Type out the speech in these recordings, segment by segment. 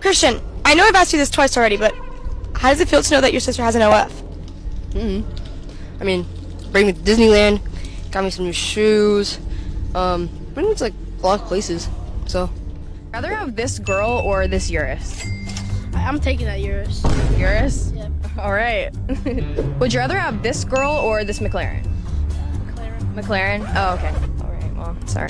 Christian, I know I've asked you this twice already, but how does it feel to know that your sister has an OF? I mean, bring me to Disneyland, got me some new shoes, bring me to like a lot of places, so. Rather have this girl or this Urus? I'm taking that Urus. Urus? Yep. Alright. Would you rather have this girl or this McLaren? McLaren? Oh, okay. Alright, well, sorry.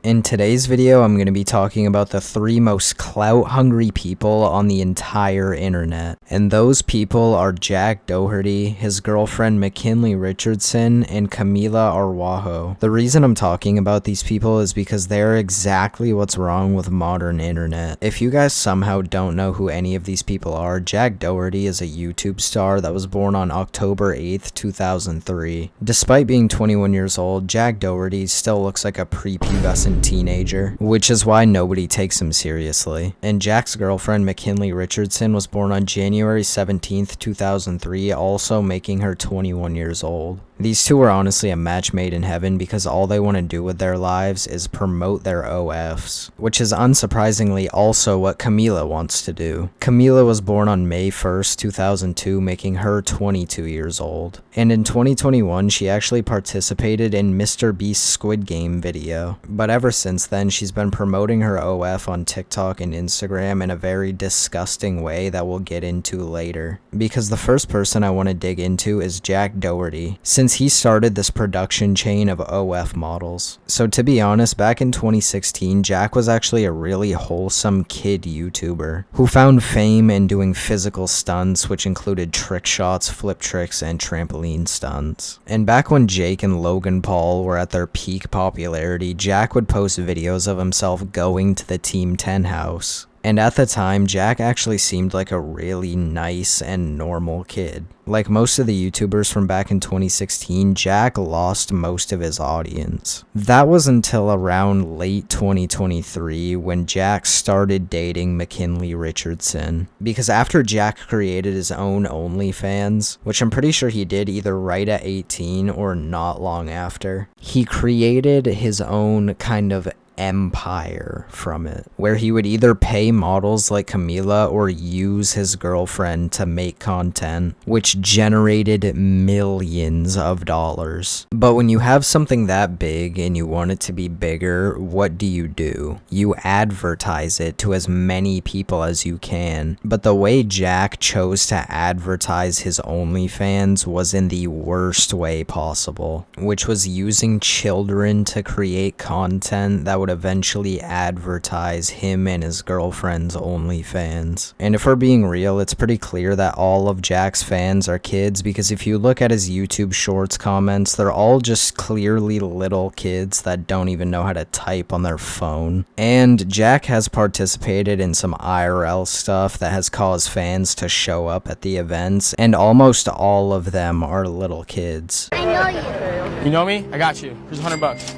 In today's video, I'm going to be talking about the 3 most clout-hungry people on the entire internet. And those people are Jack Doherty, his girlfriend McKinley Richardson, and Camila Araujo. The reason I'm talking about these people is because they're exactly what's wrong with modern internet. If you guys somehow don't know who any of these people are, Jack Doherty is a YouTube star that was born on October 8th, 2003. Despite being 21 years old, Jack Doherty still looks like a prepubescent teenager, which is why nobody takes him seriously. And Jack's girlfriend McKinley Richardson was born on January 17th, 2003, also making her 21 years old. These two are honestly a match made in heaven because all they want to do with their lives is promote their OFs, which is unsurprisingly also what Camila wants to do. Camila was born on May 1st, 2002, making her 22 years old. And in 2021, she actually participated in Mr. Beast's Squid Game video. But ever since then, she's been promoting her OF on TikTok and Instagram in a very disgusting way that we'll get into later. Because the first person I want to dig into is Jack Doherty, since he started this production chain of OF models. So to be honest, back in 2016, Jack was actually a really wholesome kid YouTuber who found fame in doing physical stunts, which included trick shots, flip tricks, and trampoline stunts. And back when Jake and Logan Paul were at their peak popularity, Jack would post videos of himself going to the Team 10 house. And at the time, Jack actually seemed like a really nice and normal kid. Like most of the YouTubers from back in 2016, Jack lost most of his audience. That was until around late 2023 when Jack started dating McKinley Richardson. Because after Jack created his own OnlyFans, which I'm pretty sure he did either right at 18 or not long after, he created his own kind of empire from it, where he would either pay models like Camila or use his girlfriend to make content, which generated millions of dollars. But when you have something that big and you want it to be bigger, what do? You advertise it to as many people as you can. But the way Jack chose to advertise his OnlyFans was in the worst way possible, which was using children to create content that would eventually advertise him and his girlfriend's OnlyFans. And if we're being real, it's pretty clear that all of Jack's fans are kids, because if you look at his YouTube Shorts comments, they're all just clearly little kids that don't even know how to type on their phone. And Jack has participated in some IRL stuff that has caused fans to show up at the events, and almost all of them are little kids. I know you. You know me? I got you. Here's $100.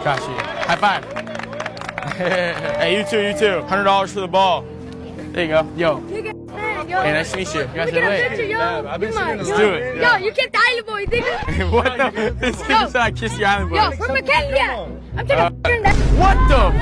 Got you. High five. Hey, you too. $100 for the ball. There you go. Yo. Hey, nice to meet you. You guys are late. Yeah, I've been singing. Let's do it. Yo, you kissed the island boy, nigga. What the? This kid said I kissed the island boy. Yo, from McKinley. I'm taking a picture in that. What the?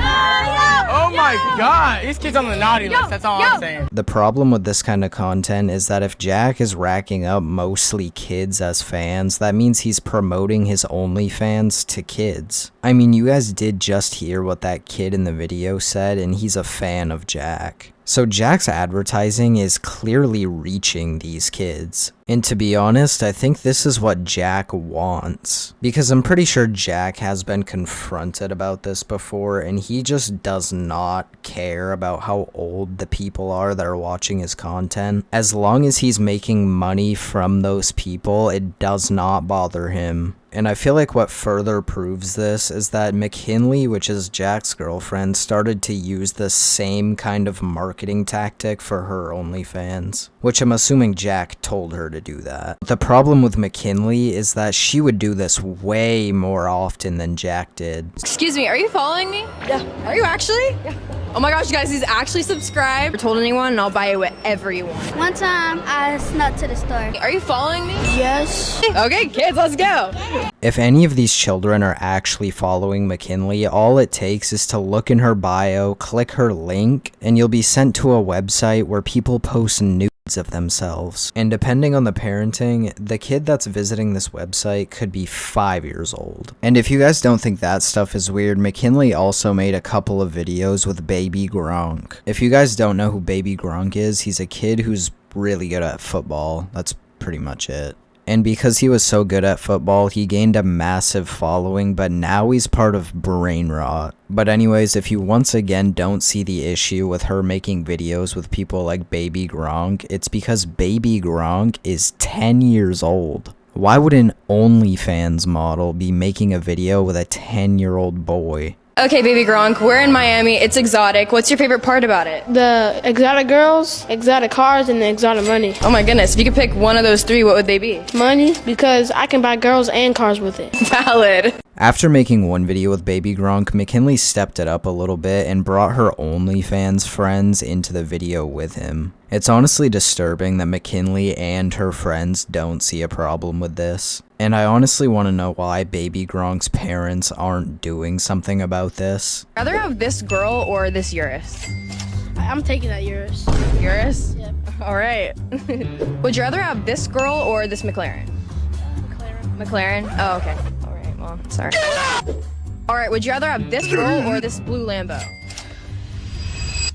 Oh my God. These kids on the naughty list. That's all I'm saying. The problem with this kind of content is that if Jack is racking up mostly kids as fans, that means he's promoting his OnlyFans to kids. I mean, you guys did just hear what that kid in the video said, and he's a fan of Jack. So Jack's advertising is clearly reaching these kids. And to be honest, I think this is what Jack wants. Because I'm pretty sure Jack has been confronted about this before, and he just does not care about how old the people are that are watching his content. As long as he's making money from those people, it does not bother him. And I feel like what further proves this is that McKinley, which is Jack's girlfriend, started to use the same kind of marketing tactic for her OnlyFans, which I'm assuming Jack told her to do that. The problem with McKinley is that she would do this way more often than Jack did. Excuse me, are you following me? Yeah. Are you actually? Yeah. Oh my gosh, guys, he's actually subscribed. I told anyone and I'll buy you whatever you want. One time, I snuck to the store. Are you following me? Yes. Okay, kids, let's go. If any of these children are actually following McKinley, all it takes is to look in her bio, click her link, and you'll be sent to a website where people post nudes of themselves. And depending on the parenting, the kid that's visiting this website could be 5 years old. And if you guys don't think that stuff is weird, McKinley also made a couple of videos with baby Gronk. If you guys don't know who baby Gronk is, he's a kid who's really good at football. That's pretty much it. And because he was so good at football, he gained a massive following, but now he's part of brain rot. But anyways, if you once again don't see the issue with her making videos with people like baby Gronk, it's because baby Gronk is 10 years old. Why would an OnlyFans model be making a video with a 10-year-old boy? Okay, baby Gronk, we're in Miami. It's exotic. What's your favorite part about it? The exotic girls, exotic cars, and the exotic money. Oh my goodness, if you could pick one of those three, what would they be? Money, because I can buy girls and cars with it. Valid. After making one video with baby Gronk, McKinley stepped it up a little bit and brought her OnlyFans friends into the video with him. It's honestly disturbing that McKinley and her friends don't see a problem with this. And I honestly want to know why baby Gronk's parents aren't doing something about this. Rather have this girl or this Urus? I'm taking that Urus. Urus? Yep. All right. Would you rather have this girl or this McLaren? McLaren? Oh, okay. All right, well, sorry. All right, would you rather have this girl or this blue Lambo?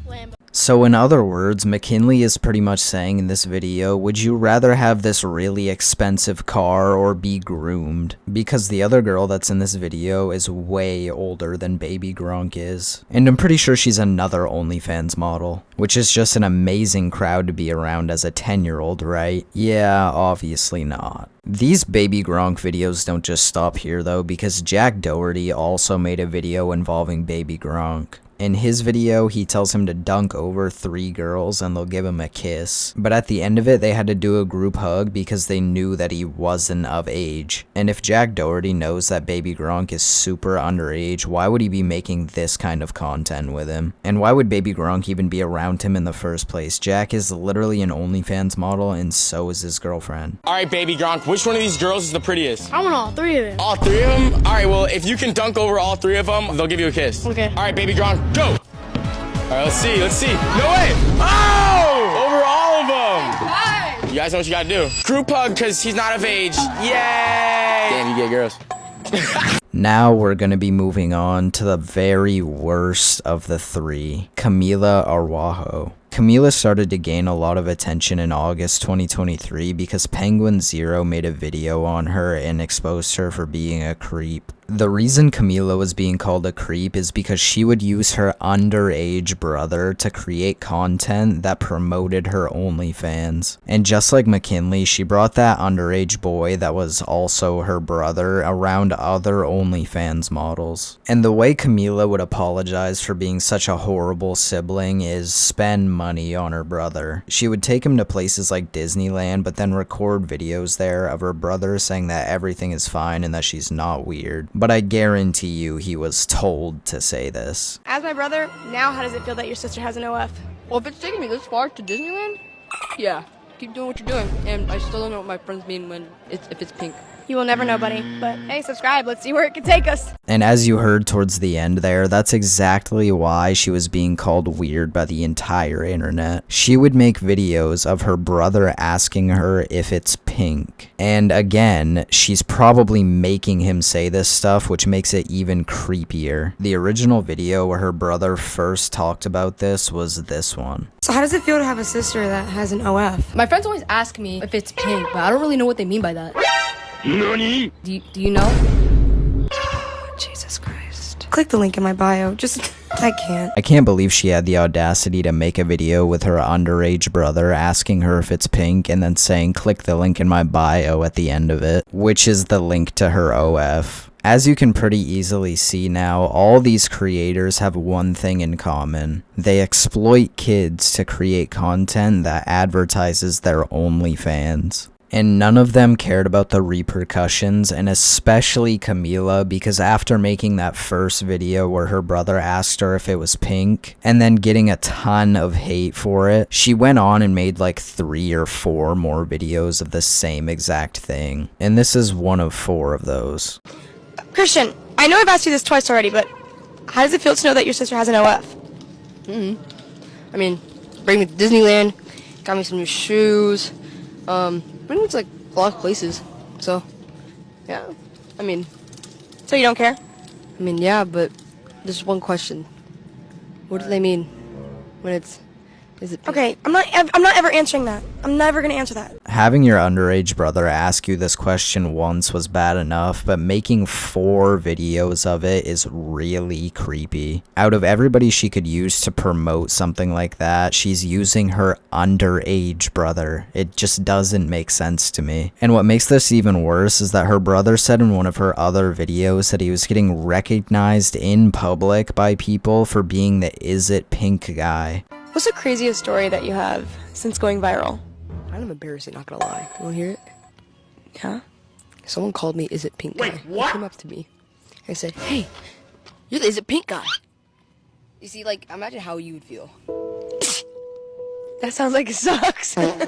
Lambo. So in other words, McKinley is pretty much saying in this video, would you rather have this really expensive car or be groomed? Because the other girl that's in this video is way older than baby Gronk is. And I'm pretty sure she's another OnlyFans model, which is just an amazing crowd to be around as a 10-year-old, right? Yeah, obviously not. These baby Gronk videos don't just stop here though, because Jack Doherty also made a video involving baby Gronk. In his video, he tells him to dunk over 3 girls and they'll give him a kiss. But at the end of it, they had to do a group hug because they knew that he wasn't of age. And if Jack Doherty knows that baby Gronk is super underage, why would he be making this kind of content with him? And why would baby Gronk even be around him in the first place? Jack is literally an OnlyFans model and so is his girlfriend. All right, baby Gronk, which one of these girls is the prettiest? I want all 3 of them. All 3 of them? All right, well, if you can dunk over all 3 of them, they'll give you a kiss. Okay. All right, baby Gronk, go! All right, let's see. No way! Oh! Over all of them! Hi! You guys know what you gotta do. Group hug, because he's not of age. Yay! Damn, you get girls. Now we're gonna be moving on to the very worst of the 3, Camila Araujo. Camila started to gain a lot of attention in August 2023 because Penguin Zero made a video on her and exposed her for being a creep. The reason Camila was being called a creep is because she would use her underage brother to create content that promoted her OnlyFans. And just like McKinley, she brought that underage boy that was also her brother around other OnlyFans models. And the way Camila would apologize for being such a horrible sibling is spend money on her brother. She would take him to places like Disneyland, but then record videos there of her brother saying that everything is fine and that she's not weird. But I guarantee you he was told to say this. As my brother, now how does it feel that your sister has an OF? Well, if it's taking me this far to Disneyland, yeah, keep doing what you're doing. And I still don't know what my friends mean when if it's pink. You will never know, buddy. But hey, subscribe. Let's see where it can take us. And as you heard towards the end there, that's exactly why she was being called weird by the entire internet. She would make videos of her brother asking her if it's pink. And again, she's probably making him say this stuff, which makes it even creepier. The original video where her brother first talked about this was this one. So how does it feel to have a sister that has an OF? My friends always ask me if it's pink, but I don't really know what they mean by that. NANI? Do you know? Jesus Christ. Click the link in my bio. I can't. I can't believe she had the audacity to make a video with her underage brother asking her if it's pink and then saying click the link in my bio at the end of it, which is the link to her OF. As you can pretty easily see now, all these creators have one thing in common. They exploit kids to create content that advertises their OnlyFans. And none of them cared about the repercussions, and especially Camila, because after making that first video where her brother asked her if it was pink, and then getting a ton of hate for it, she went on and made like 3 or 4 more videos of the same exact thing. And this is one of 4 of those. Christian, I know I've asked you this twice already, but how does it feel to know that your sister has an OF? I mean, bring me to Disneyland, got me some new shoes, pretty much like a lot of places. So, yeah, I mean, So you don't care? yeah, but there's one question. What do they mean when is it pink? Okay, I'm not ever answering that. I'm never gonna answer that. Having your underage brother ask you this question once was bad enough, but making 4 videos of it is really creepy. Out of everybody she could use to promote something like that, she's using her underage brother. It just doesn't make sense to me. And what makes this even worse is that her brother said in one of her other videos that he was getting recognized in public by people for being the Is It Pink guy. What's the craziest story that you have since going viral? Kind of embarrassing, not gonna lie. You wanna hear it? Yeah? Someone called me Is It Pink guy. He came up to me and said, "Hey, you're the Is It Pink guy." You see, like, imagine how you would feel. That sounds like it sucks. But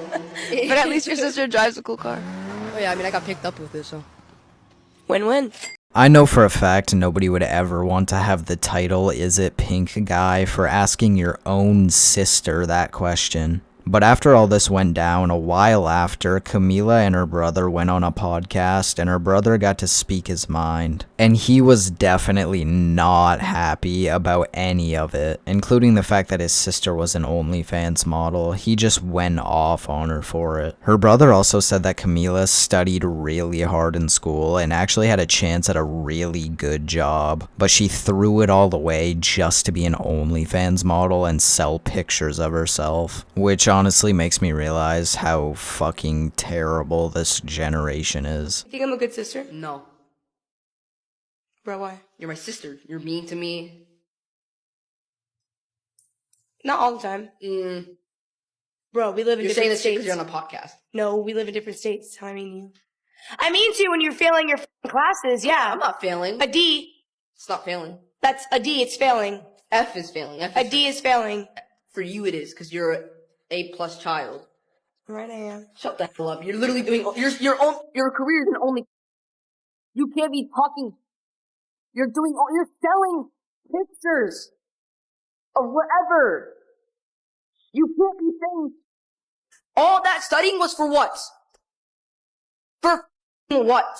at least your sister drives a cool car. Oh yeah, I mean, I got picked up with it, so. Win-win. I know for a fact nobody would ever want to have the title Is It Pink guy for asking your own sister that question. But after all this went down, a while after, Camila and her brother went on a podcast, and her brother got to speak his mind. And he was definitely not happy about any of it, including the fact that his sister was an OnlyFans model. He just went off on her for it. Her brother also said that Camila studied really hard in school and actually had a chance at a really good job, but she threw it all away just to be an OnlyFans model and sell pictures of herself, which honestly makes me realize how fucking terrible this generation is. You think I'm a good sister? No. Bro, why? You're my sister. You're mean to me. Not all the time. Bro, we live in You're saying different this shit because states. you're on a podcast. No, we live in different states. How I mean you. I mean to you when you're failing your classes, yeah. I'm not failing. A D. It's not failing. That's a D, it's failing. F is failing. F A is D is failing. For you it is, because you're an A+ child. Right, I am. Shut the hell up. You're literally doing your career is only. You can't be talking. You're selling pictures of whatever. You can't be saying all that studying was for what? For what?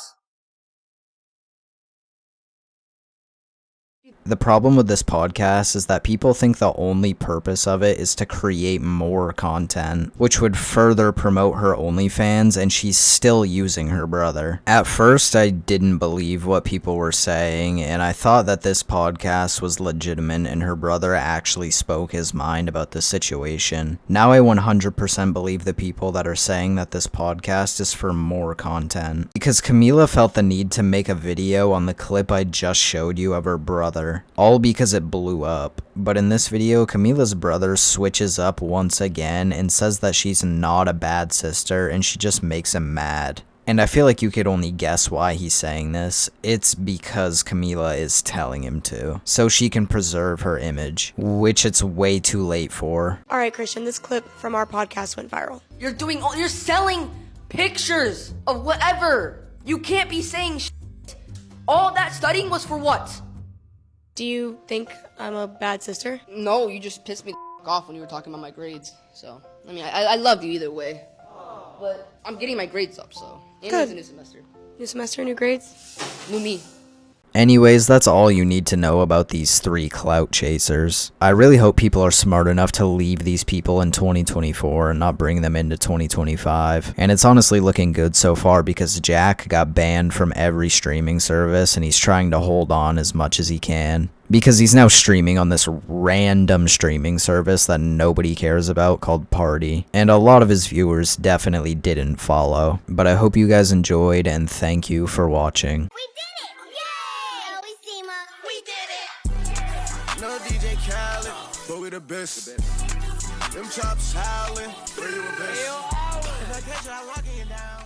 The problem with this podcast is that people think the only purpose of it is to create more content, which would further promote her OnlyFans, and she's still using her brother. At first, I didn't believe what people were saying, and I thought that this podcast was legitimate and her brother actually spoke his mind about the situation. Now I 100% believe the people that are saying that this podcast is for more content, because Camila felt the need to make a video on the clip I just showed you of her brother. All because it blew up. But in this video, Camila's brother switches up once again and says that she's not a bad sister and she just makes him mad. And I feel like you could only guess why he's saying this. It's because Camila is telling him to, so she can preserve her image, which it's way too late for. Alright, Christian, this clip from our podcast went viral. You're selling pictures of whatever. You can't be saying shit. All that studying was for what? Do you think I'm a bad sister? No, you just pissed me the off when you were talking about my grades. So, I mean, I love you either way. But I'm getting my grades up, so. And Good. it's a new semester. New semester, new grades? New me. Anyways, that's all you need to know about these 3 clout chasers. I really hope people are smart enough to leave these people in 2024 and not bring them into 2025. And it's honestly looking good so far because Jack got banned from every streaming service and he's trying to hold on as much as he can. Because he's now streaming on this random streaming service that nobody cares about called Party. And a lot of his viewers definitely didn't follow. But I hope you guys enjoyed and thank you for watching. No DJ Khaled, but we the best. Them chops howling, where you a best. If I catch you, I locking you down.